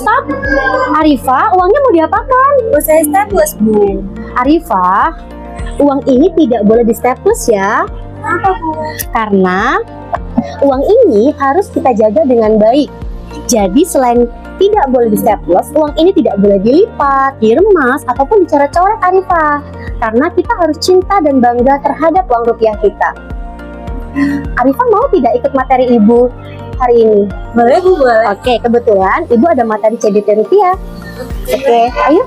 Stop. Arifah, uangnya mau diapakan? Bu, saya staples, Bu. Arifah, uang ini tidak boleh di staples ya. Kenapa, Bu? Karena uang ini harus kita jaga dengan baik. Jadi selain tidak boleh di staples, uang ini tidak boleh dilipat, diremas, ataupun dicoret-coret Arifah. Karena kita harus cinta dan bangga terhadap uang rupiah kita. Arifah mau tidak ikut materi Ibu hari ini? Boleh, Bu, boleh. Oke, kebetulan Ibu ada materi CBT rupiah. Oke, ayo.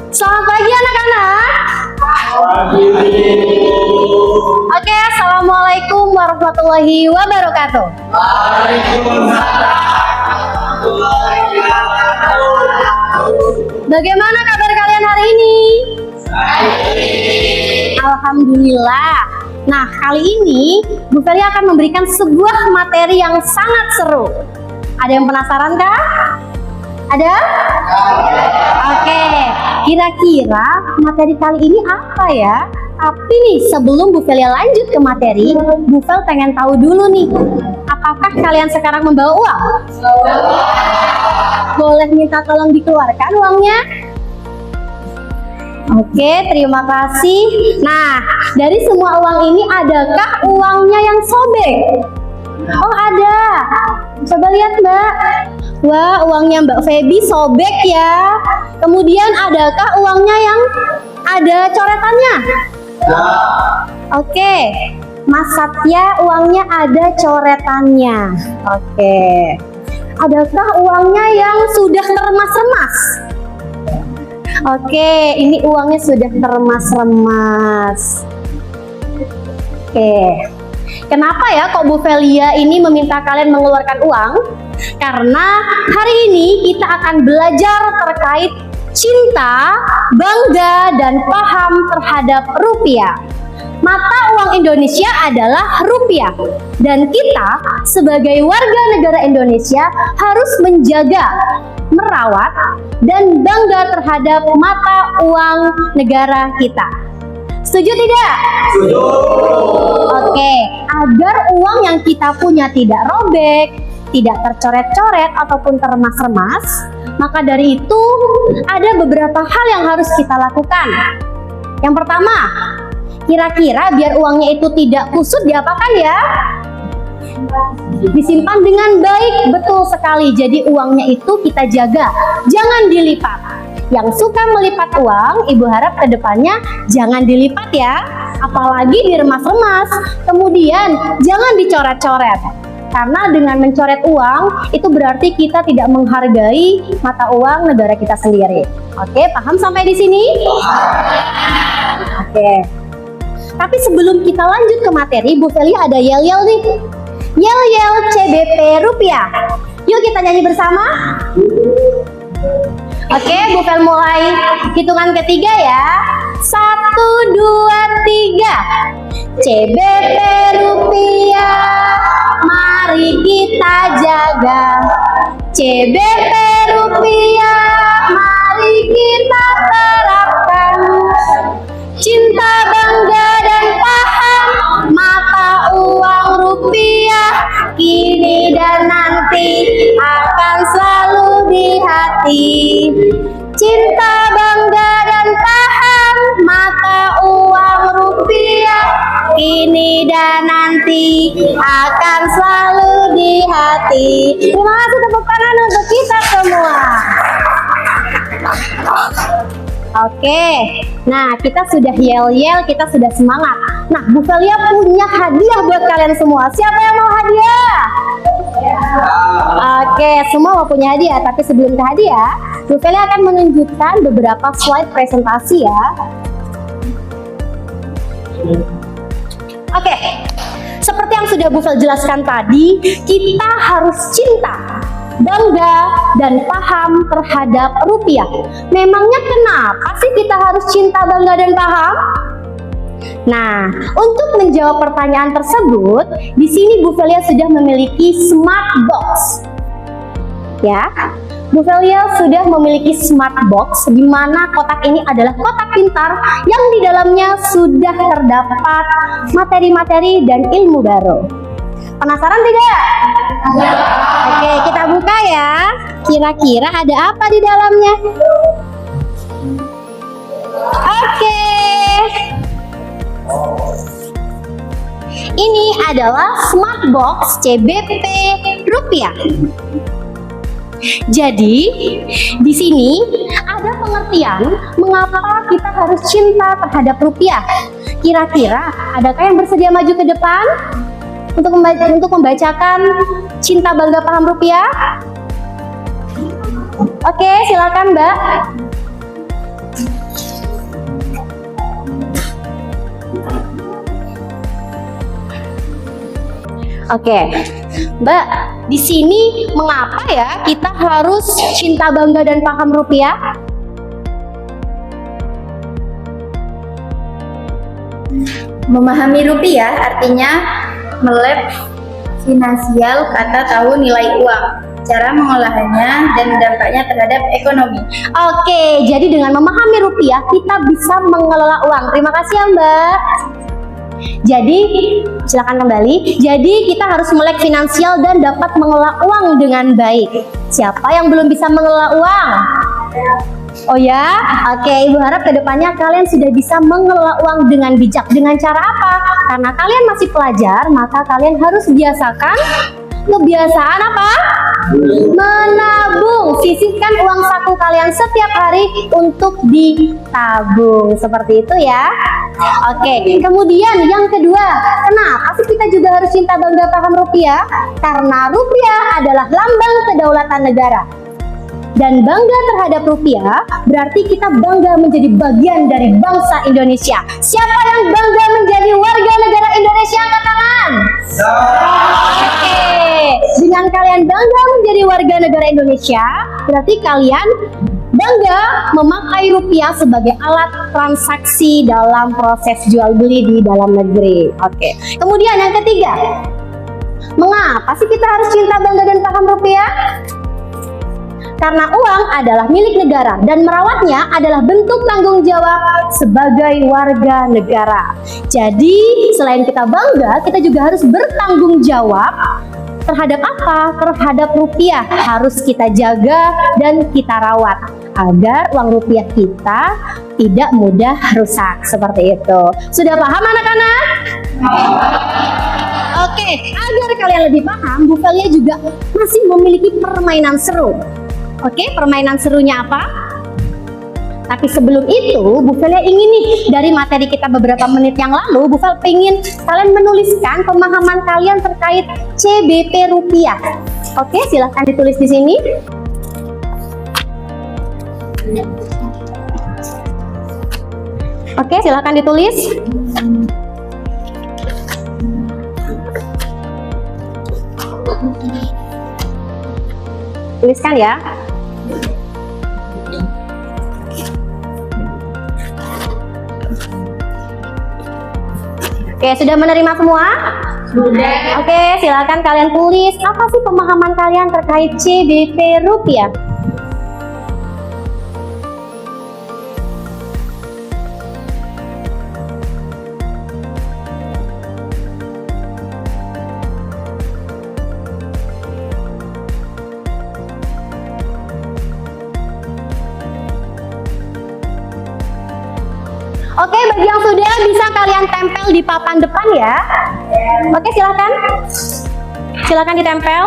Selamat pagi anak-anak. Oke, assalamualaikum warahmatullahi wabarakatuh. Bagaimana kabar kalian hari ini? Alhamdulillah. Nah, kali ini Bu Felia akan memberikan sebuah materi yang sangat seru. Ada yang penasaran kah? Ada? Oke, kira-kira materi kali ini apa ya? Tapi nih, sebelum Bu Felia lanjut ke materi, Bu Fel pengen tahu dulu nih, apakah kalian sekarang membawa uang? Boleh minta tolong dikeluarkan uangnya? Oke, terima kasih. Nah, dari semua uang ini, adakah uangnya yang sobek? Oh, ada. Coba lihat, Mbak. Wah, uangnya Mbak Feby sobek ya. Kemudian adakah uangnya yang ada coretannya? Oke, Mas Satya uangnya ada coretannya. Oke. Adakah uangnya yang sudah terremas-remas? Oke, ini uangnya sudah terremas-remas. Oke. Kenapa ya kok Bu Felia ini meminta kalian mengeluarkan uang? Karena hari ini kita akan belajar terkait cinta, bangga, dan paham terhadap rupiah. Mata uang Indonesia adalah rupiah. Dan kita sebagai warga negara Indonesia harus menjaga, merawat, dan bangga terhadap mata uang negara kita. Setuju tidak? Setuju. Oke, agar uang yang kita punya tidak robek, tidak tercoret-coret ataupun terremas-remas, maka dari itu ada beberapa hal yang harus kita lakukan. Yang pertama, kira-kira biar uangnya itu tidak kusut diapakan ya? Disimpan dengan baik, betul sekali. Jadi uangnya itu kita jaga, jangan dilipat. Yang suka melipat uang, Ibu harap ke depannya jangan dilipat ya, apalagi diremas-remas. Kemudian jangan dicoret-coret. Karena dengan mencoret uang, itu berarti kita tidak menghargai mata uang negara kita sendiri. Oke, paham sampai di sini? Oke. Tapi sebelum kita lanjut ke materi, Bu Felia ada yel-yel nih. Yel-yel CBP rupiah. Yuk kita nyanyi bersama. Oke, Bu Fel mulai hitungan ketiga ya. 1, 2, 3. CBP rupiah, mari kita jaga. CBP rupiah, mari kita terapkan. Cinta, bangga, dan paham mata uang rupiah, kini dan nanti akan selalu di hati. Cinta, bangga, dan paham mata uang rupiah, kini dan nanti akan selalu di hati. Terima kasih, tepuk tangan untuk kita semua. Oke, nah kita sudah yel-yel, kita sudah semangat. Nah, Bu Felia punya hadiah buat kalian semua. Siapa yang mau hadiah? Oke, semua mau punya hadiah. Tapi sebelum ke hadiah, Bu Felia akan menunjukkan beberapa slide presentasi ya. Oke, seperti yang sudah Bu Fel jelaskan tadi, kita harus cinta, bangga, dan paham terhadap rupiah. Memangnya kenapa sih kita harus cinta, bangga, dan paham? Nah, untuk menjawab pertanyaan tersebut, di sini Bu Felia sudah memiliki smart box. Ya, Bu Felia sudah memiliki smart box, di mana kotak ini adalah kotak pintar yang di dalamnya sudah terdapat materi-materi dan ilmu baru. Penasaran tidak? Oke, kita buka ya. Kira-kira ada apa di dalamnya? Oke. Ini adalah Smart Box CBP rupiah. Jadi, di sini ada pengertian mengapa kita harus cinta terhadap rupiah. Kira-kira adakah yang bersedia maju ke depan untuk membacakan Cinta Bangga Paham Rupiah? Oke, silakan Mbak. Oke, Mbak, di sini mengapa ya kita harus cinta bangga dan paham rupiah? Memahami rupiah artinya melek finansial kata tahu nilai uang, cara mengolahnya dan dampaknya terhadap ekonomi. Oke, jadi dengan memahami rupiah kita bisa mengelola uang. Terima kasih ya Mbak. Jadi, silakan kembali. Jadi, kita harus melek finansial dan dapat mengelola uang dengan baik. Siapa yang belum bisa mengelola uang? Oh ya? Oke, Ibu harap kedepannya kalian sudah bisa mengelola uang dengan bijak. Dengan cara apa? Karena kalian masih pelajar, maka kalian harus biasakan kebiasaan apa? Menabung. Sisihkan uang saku kalian setiap hari untuk ditabung. Seperti itu ya. Oke, kemudian yang kedua, kenapa sih kita juga harus cinta bangga paham rupiah? Karena rupiah adalah lambang kedaulatan negara. Dan bangga terhadap rupiah berarti kita bangga menjadi bagian dari bangsa Indonesia. Siapa yang bangga menjadi warga negara Indonesia? Angkat tangan. Oke, dengan kalian bangga menjadi warga negara Indonesia, berarti kalian bangga memakai rupiah sebagai alat transaksi dalam proses jual beli di dalam negeri. Oke. Kemudian yang ketiga, mengapa sih kita harus cinta bangga dan paham rupiah? Karena uang adalah milik negara dan merawatnya adalah bentuk tanggung jawab sebagai warga negara. Jadi, selain kita bangga, kita juga harus bertanggung jawab terhadap apa? Terhadap rupiah. Harus kita jaga dan kita rawat agar uang rupiah kita tidak mudah rusak. Seperti itu. Sudah paham anak-anak? Oke, agar kalian lebih paham, Bu Velia juga masih memiliki permainan seru. Oke, permainan serunya apa? Tapi sebelum itu, Bu Velia ingin nih, dari materi kita beberapa menit yang lalu, Bu Velia ingin kalian menuliskan pemahaman kalian terkait CBP rupiah. Oke, silahkan ditulis di sini. Oke, silahkan ditulis. Tuliskan ya. Oke, sudah menerima semua? Sudah. Oke, silakan kalian tulis apa sih pemahaman kalian terkait CBP rupiah? Oke, bagi yang sudah bisa kalian tempel di papan depan ya. Oke, silakan. Silakan ditempel.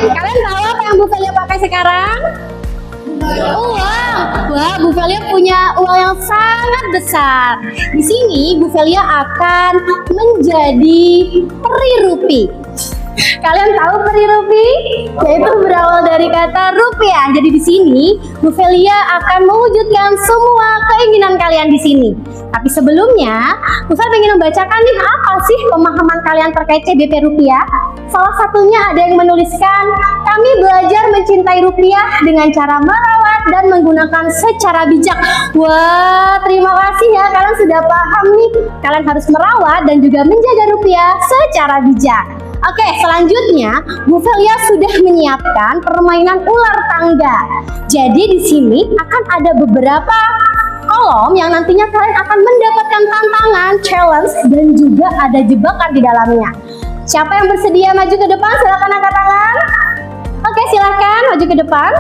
Kalian tahu apa yang Bu Velia pakai sekarang? Uang. Wah, Bu Velia punya uang yang sangat besar. Di sini Bu Velia akan menjadi peri rupi. Kalian tahu peri rupi? Yaitu berawal dari kata rupiah. Jadi di sini Bu Velia akan mewujudkan semua keinginan kalian di sini. Tapi sebelumnya, Bu Velia ingin membacakan nih apa sih pemahaman kalian terkait CBP rupiah? Salah satunya ada yang menuliskan, kami belajar mencintai rupiah dengan cara merawat dan menggunakan secara bijak. Wah, terima kasih ya, kalian sudah paham nih. Kalian harus merawat dan juga menjaga rupiah secara bijak. Oke, selanjutnya Bu Velia sudah menyiapkan permainan ular tangga. Jadi di sini akan ada beberapa kolom yang nantinya kalian akan mendapatkan tantangan, challenge, dan juga ada jebakan di dalamnya. Siapa yang bersedia maju ke depan? Silakan angkat tangan. Oke, silakan maju ke depan.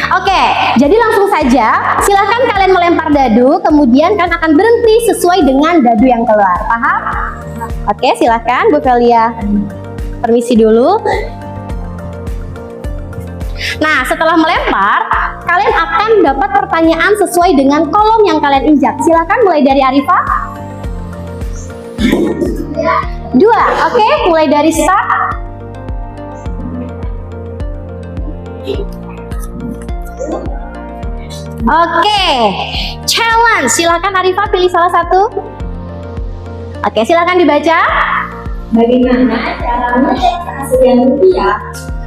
Oke, jadi langsung saja silakan kalian melempar dadu, kemudian kan akan berhenti sesuai dengan dadu yang keluar. Paham? Oke, silakan Bu Velia. Permisi dulu. Nah, setelah melempar, kalian akan dapat pertanyaan sesuai dengan kolom yang kalian injak. Silakan mulai dari Arifa. 2, oke, mulai dari start. Oke, challenge. Silakan Arifa pilih salah satu. Oke, silakan dibaca. Bagaimana cara mengecek keaslian rupiah?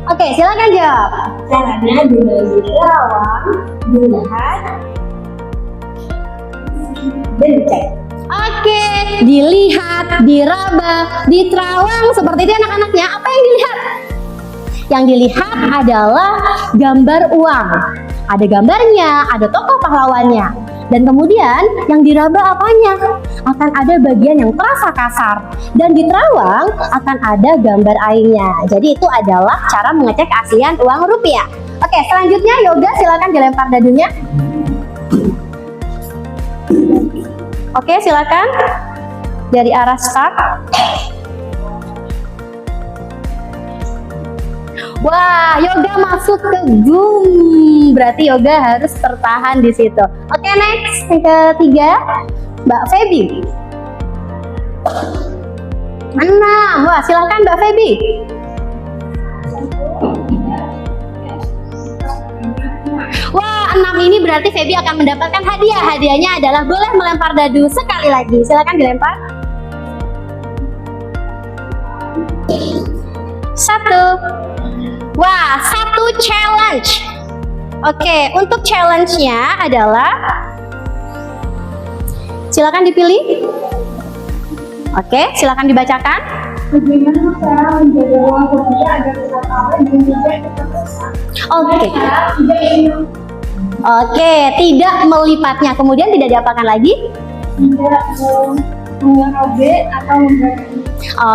Oke, silakan jawab. Caranya dengan dirawang, dilihat, dan dicek. Oke, dilihat, diraba, diterawang, seperti itu anak-anaknya. Apa yang dilihat? Yang dilihat adalah gambar uang. Ada gambarnya, ada tokoh pahlawannya. Dan kemudian yang diraba apanya? Akan ada bagian yang terasa kasar. Dan di terawang akan ada gambar airnya. Jadi itu adalah cara mengecek keaslian uang rupiah. Oke, selanjutnya Yoga silakan dilempar dadunya. Oke, silakan. Dari arah start. Wah, Yoga masuk ke zoom. Berarti Yoga harus tertahan di situ. Oke, next. Yang ketiga, Mbak Feby. 6. Wah, silahkan Mbak Feby. Wah, 6 ini berarti Feby akan mendapatkan hadiah. Hadiahnya adalah boleh melempar dadu sekali lagi. Silahkan dilempar. 1. Wah, 1 challenge. Oke, untuk challenge-nya adalah silakan dipilih. Oke, silakan dibacakan. Bagaimana cara menjaga uang rupiah agar tetap aman dan tidak terpesan? Oke. Oke, tidak melipatnya. Kemudian tidak diapakan lagi? Tidak merobek atau memberikan.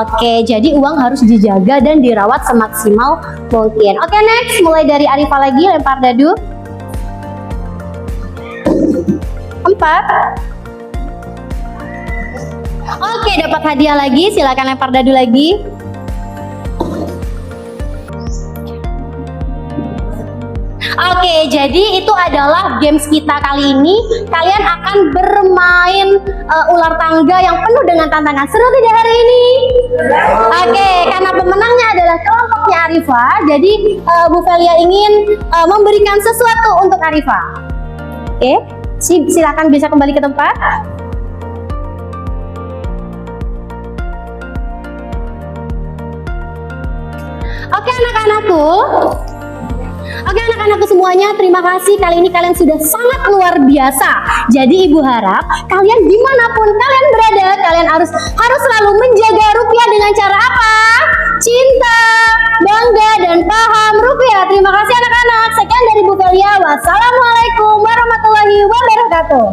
Oke, jadi uang harus dijaga dan dirawat semaksimal mungkin. Oke, next. Mulai dari Arifa lagi, lempar dadu. 4. Oke, dapat hadiah lagi. Silakan lempar dadu lagi. Oke, jadi itu adalah games kita kali ini. Kalian akan bermain ular tangga yang penuh dengan tantangan. Seru tidak hari ini? Oke, karena pemenangnya adalah kelompoknya Arifa, jadi Bu Velia ingin memberikan sesuatu untuk Arifa. Oke, silakan bisa kembali ke tempat. Oke, anak-anakku. Oke, anak-anakku semuanya, terima kasih. Kali ini kalian sudah sangat luar biasa. Jadi ibu harap kalian dimanapun kalian berada, kalian harus selalu menjaga rupiah dengan cara apa? Cinta, bangga, dan paham rupiah. Terima kasih anak-anak. Sekian dari Bu Velia. Wassalamualaikum warahmatullahi wabarakatuh.